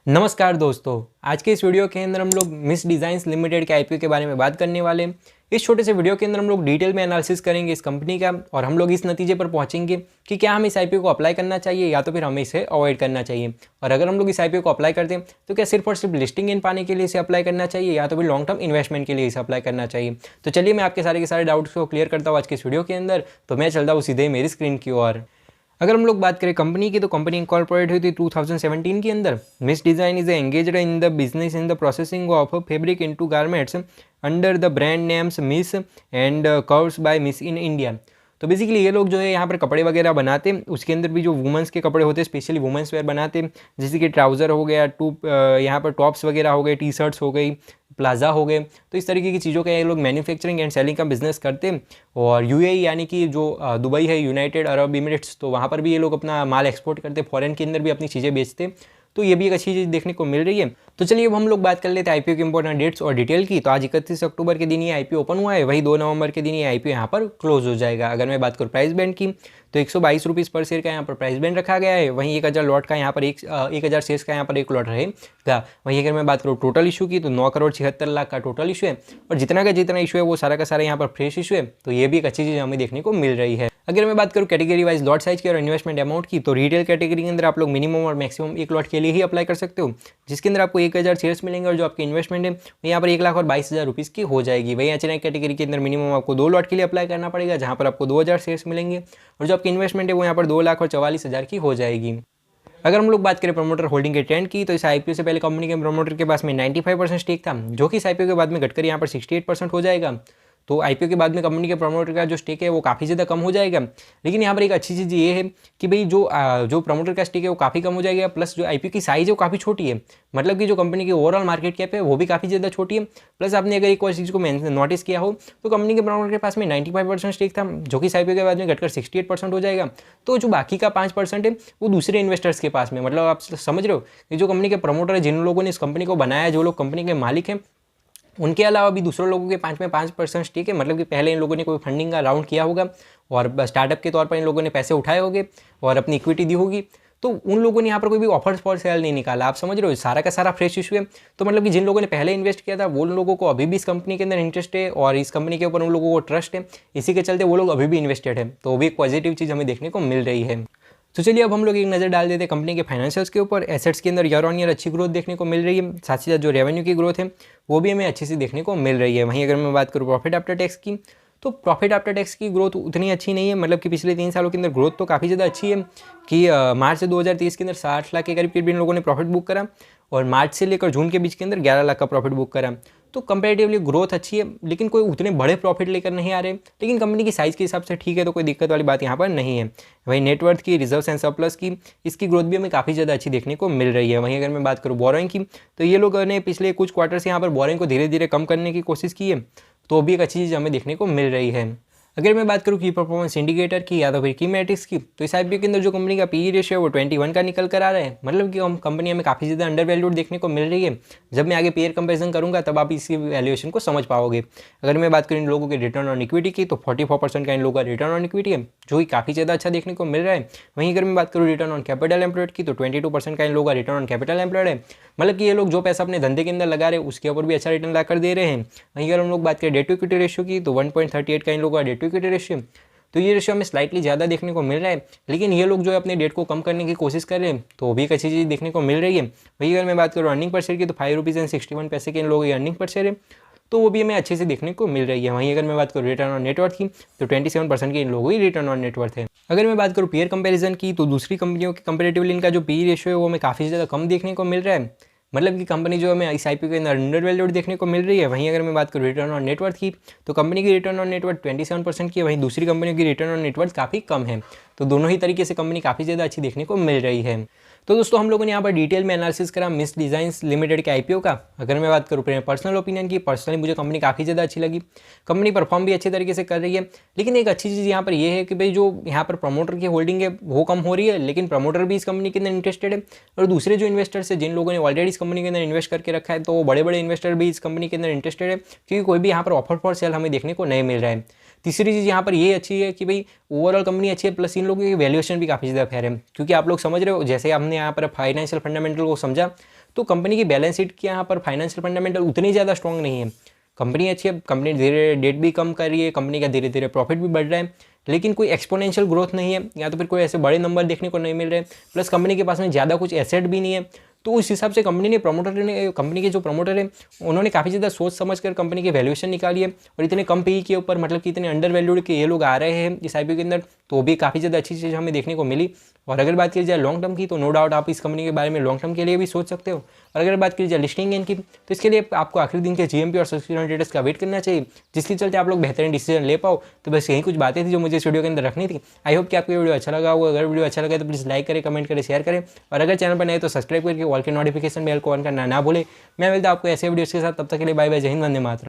नमस्कार दोस्तों, आज के इस वीडियो के अंदर हम लोग मिस डिज़ाइंस लिमिटेड के आईपीओ के बारे में बात करने वाले हैं। इस छोटे से वीडियो के अंदर हम लोग डिटेल में एनालिसिस करेंगे इस कंपनी का और हम लोग इस नतीजे पर पहुंचेंगे कि क्या हमें इस आईपीओ को अप्लाई करना चाहिए या तो फिर हमें इसे अवॉइड करना चाहिए। और अगर हम लोग इस आईपीओ को अप्लाई करते हैं तो क्या सिर्फ और सिर्फ लिस्टिंग इन पाने के लिए इसे अप्लाई करना चाहिए या तो फिर लॉन्ग टर्म इन्वेस्टमेंट के लिए इसे अप्लाई करना चाहिए। तो चलिए मैं आपके सारे के सारे डाउट्स को क्लियर करता हूँ आज के इस वीडियो के अंदर। तो मैं चलता हूँ सीधे मेरी स्क्रीन की ओर। अगर हम लोग बात करें कंपनी की तो कंपनी इनकॉर्पोरेट हुई थी 2017 के अंदर। Miss Design is engaged in the business in the processing of fabric into garments under the brand names Miss and Curves by Miss in India. तो बेसिकली ये लोग जो है यहाँ पर कपड़े वगैरह बनाते हैं, उसके अंदर भी जो वुमेंस के कपड़े होते हैं स्पेशली वुमेंस वेयर बनाते हैं, जैसे कि ट्राउज़र हो गया, यहाँ पर टॉप्स वगैरह हो गए, टी शर्ट्स हो गई, प्लाजा हो गए। तो इस तरीके की चीज़ों का ये लोग मैन्युफैक्चरिंग एंड सेलिंग का बिजनेस करते हैं। और यूएई यानी कि जो दुबई है, यूनाइटेड अरब एमिरेट्स, तो वहाँ पर भी ये लोग अपना माल एक्सपोर्ट करते हैं, फॉरेन के अंदर भी अपनी चीज़ें बेचते हैं। तो ये भी एक अच्छी चीज़ देखने को मिल रही है। तो चलिए अब हम लोग बात कर लेते हैं आईपीओ के इंपॉर्टेंट डेट्स और डिटेल की। तो आज 31 अक्टूबर के दिन ये आईपीओ ओपन हुआ है, वही 2 नवंबर के दिन ये आईपीओ यहाँ पर क्लोज हो जाएगा। अगर मैं बात करूँ प्राइस बैंड की तो 122 रुपीज़ पर शेयर का यहाँ पर प्राइस बैंड रखा गया है। वहीं 1000 लॉट का यहाँ पर 1000 शेयर्स का यहाँ पर एक लॉट रहेगा। वहीं अगर मैं बात करूँ टोटल इशू की तो 9,76,00,000 का टोटल इशू है और जितना इशू है वो सारा का सारा यहाँ पर फ्रेश इशू है। तो ये भी एक अच्छी चीज़ हमें देखने को मिल रही है। अगर मैं बात करूँ कैटेगरी वाइज लॉट साइज की और इन्वेस्टमेंट अमाउंट की तो रिटेल कैटेगरी के अंदर आप लोग मिनिमम और मैक्सिमम एक लॉट के लिए ही अप्लाई कर सकते हो, जिसके अंदर आपको 1000 शेयर्स मिलेंगे और जो आपकी इन्वेस्टमेंट है वो यहाँ पर 1,22,000 रुपीज़ की हो जाएगी। वही एचएनआई कैटेगरी के अंदर मिनिमम आपको 2 लॉट के लिए अप्लाई करना पड़ेगा, जहाँ पर आपको 2000 शेयर्स मिलेंगे और जो आपकी इन्वेस्टमेंट है वो यहाँ पर 2,44,000 की हो जाएगी। अगर हम लोग बात करें प्रमोटर होल्डिंग के ट्रेंड की तो इस आईपीओ से पहले कंपनी के प्रमोटर के पास में 95% स्टेक था, जो कि इस आईपीओ के बाद में घटकर यहाँ पर 68% हो जाएगा। तो आईपीओ के बाद में कंपनी के प्रमोटर का जो स्टेक है वो काफ़ी ज़्यादा कम हो जाएगा। लेकिन यहाँ पर एक अच्छी चीज़ ये है कि भाई जो प्रमोटर का स्टेक है वो काफ़ी कम हो जाएगा, प्लस जो आईपीओ की साइज़ है वो काफ़ी छोटी है। मतलब कि जो कंपनी की ओवरऑल मार्केट कैप है वो भी काफ़ी ज़्यादा छोटी है। प्लस आपने अगर एक और चीज़ को नोटिस किया हो तो कंपनी के प्रमोटर के पास में 95% स्टेक था, जो कि इस आईपीओ के बाद में घटकर 68% हो जाएगा। तो जो बाकी का 5% है वो दूसरे इन्वेस्टर्स के पास में, मतलब आप समझ रहे हो कि जो कंपनी के प्रमोटर है, जिन लोगों ने इस कंपनी को बनाया, जो लोग कंपनी के मालिक हैं, उनके अलावा भी दूसरों लोगों के 5% स्टेक है। मतलब कि पहले इन लोगों ने कोई फंडिंग का राउंड किया होगा और स्टार्टअप के तौर पर इन लोगों ने पैसे उठाए होंगे और अपनी इक्विटी दी होगी। तो उन लोगों ने यहाँ पर कोई भी ऑफर्स फॉर सेल नहीं निकाला। आप समझ रहे हो, सारा का सारा फ्रेश इशू है। तो मतलब कि जिन लोगों ने पहले इन्वेस्ट किया था वो लोगों को अभी भी इस कंपनी के अंदर इंटरेस्ट है और इस कंपनी के ऊपर उन लोगों को ट्रस्ट है, इसी के चलते वो लोग अभी भी इन्वेस्टेड है। तो वो भी एक पॉजिटिव चीज़ हमें देखने को मिल रही है। तो चलिए अब हम लोग एक नज़र डाल देते हैं कंपनी के फाइनेंशियल्स के ऊपर। एसेट्स के अंदर ईयर ऑन ईयर अच्छी ग्रोथ देखने को मिल रही है, साथ ही साथ जो रेवेन्यू की ग्रोथ है वो भी हमें अच्छी सी देखने को मिल रही है। वहीं अगर मैं बात करूँ प्रॉफिट आफ्टर टैक्स की तो प्रॉफिट आफ्टर टैक्स की ग्रोथ उतनी अच्छी नहीं है। मतलब कि पिछले 3 सालों के अंदर ग्रोथ तो काफ़ी ज़्यादा अच्छी है कि मार्च से 2023 के अंदर 60 लाख के करीब इन लोगों ने प्रॉफिट बुक करा और मार्च से लेकर जून के बीच के अंदर 11 लाख का प्रॉफिट बुक करा। तो कंपैरेटिवली ग्रोथ अच्छी है, लेकिन कोई उतने बड़े प्रॉफिट लेकर नहीं आ रहे। लेकिन कंपनी की साइज़ के हिसाब से ठीक है, तो कोई दिक्कत वाली बात यहाँ पर नहीं है। वहीं नेटवर्थ की, रिजर्व्स एंड सरप्लस की, इसकी ग्रोथ भी हमें काफ़ी ज़्यादा अच्छी देखने को मिल रही है। वहीं अगर मैं बात करूँ बोरोइंग की तो ये लोगों ने पिछले कुछ क्वार्टर से यहाँ पर बोरोइंग को धीरे धीरे कम करने की कोशिश की है, तो भी एक अच्छी चीज़ हमें देखने को मिल रही है। अगर मैं बात करूँ की परफॉर्मेंस इंडिकेटर की या तो फिर की मैट्रिक्स की तो इस आईपीओ के अंदर जो कंपनी का पीई रेशियो है वो 21 का निकल कर आ रहा है। मतलब कि हम कंपनी हमें काफ़ी ज़्यादा अंडर वैल्यूड देखने को मिल रही है। जब मैं आगे पेयर कंपैरिजन करूँगा तब आप इसकी वैल्यूएशन को समझ पाओगे। अगर मैं बात करूँ इन लोगों के रिटर्न ऑन इक्विटी की तो 44% का इन लोगों का रिटर्न ऑन इक्विटी है, जो कि काफ़ी ज़्यादा अच्छा देखने को मिल रहा है। वहीं अगर मैं बात करूँ रिटर्न ऑन कैपिटल एम्प्लॉयड की तो 22% का इन लोगों का रिटर्न ऑन कैपिटल एम्प्लॉयड है। मतलब कि ये लोग जो पैसा अपने धंधे के अंदर लगा रहे हैं उसके ऊपर भी अच्छा रिटर्न ला कर दे रहे हैं। वहीं अगर हम लोग बात करें डेट टू इक्विटी रेशियो की तो 1.38 का इन लोगों का डेट टू इक्विटी रेशियो, तो ये रेशियो हमें स्लाइटली ज़्यादा देखने को मिल रहा है। लेकिन ये लोग जो है अपने डेट को कम करने की कोशिश कर रहे हैं, तो वो भी एक अच्छी चीज़ देखने को मिल रही है। वही अगर मैं बात करूँ अर्निंग पर शेयर की तो 5.61 के इन लोगों की अर्निंग पर शेयर है, तो वो भी हमें अच्छे से देखने को मिल रही है। वहीं अगर मैं बात करूँ रिटर्न ऑन नेटवर्थ की तो 27% की इन लोगों की रिटर्न ऑन नेटवर्थ है। अगर मैं बात करूँ पीयर कंपैरिजन की तो दूसरी कंपनियों के कंपेरेटिवली इनका जो पी रेशियो है वो हमें काफ़ी ज़्यादा कम देखने को मिल रहा है। मतलब कि कंपनी जो हमें इस आईपीओ के अंदर अंडर वैल्यूड देखने को मिल रही है। वहीं अगर मैं बात करूँ रिटर्न ऑन नेटवर्थ की तो कंपनी की रिटर्न ऑन नेटवर्थ 27% की है, वहीं दूसरी कंपनियों की रिटर्न ऑन नेटवर्थ काफ़ी कम है। तो दोनों ही तरीके से कंपनी काफ़ी ज़्यादा अच्छी देखने को मिल रही है। तो दोस्तों हम लोगों ने यहाँ पर डिटेल में एनालिसिस करा मिस डिज़ाइंस लिमिटेड के आईपीओ का। अगर मैं बात करूँ पर्सनल ओपिनियन की, पर्सनली मुझे कंपनी काफ़ी ज़्यादा अच्छी लगी। कंपनी परफॉर्म भी अच्छे तरीके से कर रही है। लेकिन एक अच्छी चीज़ यहाँ पर यह है कि भाई जो यहाँ पर प्रमोटर की होल्डिंग है वो कम हो रही है, लेकिन प्रमोटर भी इस कंपनी के अंदर इंटरेस्टेड है और दूसरे जो इन्वेस्टर्स है जिन लोगों ने ऑलरेडी इस कंपनी के अंदर इन्वेस्ट करके रखा है, तो वो बड़े बड़े इन्वेस्टर भी इस कंपनी के अंदर इंटरेस्टेड है, क्योंकि कोई भी यहाँ पर ऑफर फॉर सेल हमें देखने को नहीं मिल रहा है। तीसरी चीज़ यहाँ पर ये अच्छी है कि भाई ओवरऑल कंपनी अच्छी है, प्लस इन लोगों की वैल्यूएशन भी काफ़ी ज़्यादा फेयर है, क्योंकि आप लोग समझ रहे हो जैसे हमने यहाँ पर फाइनेंशियल फंडामेंटल को समझा, तो कंपनी की बैलेंस शीट के यहाँ पर फाइनेंशियल फंडामेंटल उतनी ज़्यादा स्ट्रॉन्ग नहीं है। कंपनी अच्छी है, कंपनी धीरे धीरे डेट भी कम कर रही है, कंपनी का धीरे धीरे प्रॉफिट भी बढ़ रहा है, लेकिन कोई एक्सपोनेंशियल ग्रोथ नहीं है, या तो फिर कोई ऐसे बड़े नंबर देखने को नहीं मिल रहे, प्लस कंपनी के पास में ज़्यादा कुछ एसेट भी नहीं है। तो उस हिसाब से कंपनी के जो प्रमोटर है उन्होंने काफ़ी ज़्यादा सोच समझ कर कंपनी की वैल्यूएशन निकाली है, और इतने कम पी के ऊपर, मतलब कि इतने अंडर वैल्यूड के ये लोग आ रहे हैं इस आईपीओ के अंदर, तो भी काफ़ी ज़्यादा अच्छी चीज़ हमें देखने को मिली। और अगर बात की जाए लॉन्ग टर्म की, तो नो डाउट आप इस कंपनी के बारे में लॉन्ग टर्म के लिए भी सोच सकते हो। और अगर बात की जाए लिस्टिंग इनकी, तो इसके लिए आपको आखिरी दिन के जीएमपी और सब्सिक्वेंट स्टेटस का वेट करना चाहिए, जिसके चलते आप लोग बेहतरीन डिसीजन ले पाओ। तो बस यही कुछ बातें थी जो मुझे इस वीडियो के अंदर रखनी थी। आई होप कि आपको ये वीडियो अच्छा लगा होगा। अगर वीडियो अच्छा लगा तो प्लीज़ लाइक करें, कमेंट करें, शेयर करें, और अगर चैनल पर नए तो सब्सक्राइब करके ऑल के नोटिफिकेशन बेल को ऑन करना ना भूले। मैं मिलता हूं आपको ऐसे वीडियोस के साथ, तब तक के लिए बाय बाय, जय हिंद, वंदे मातरम।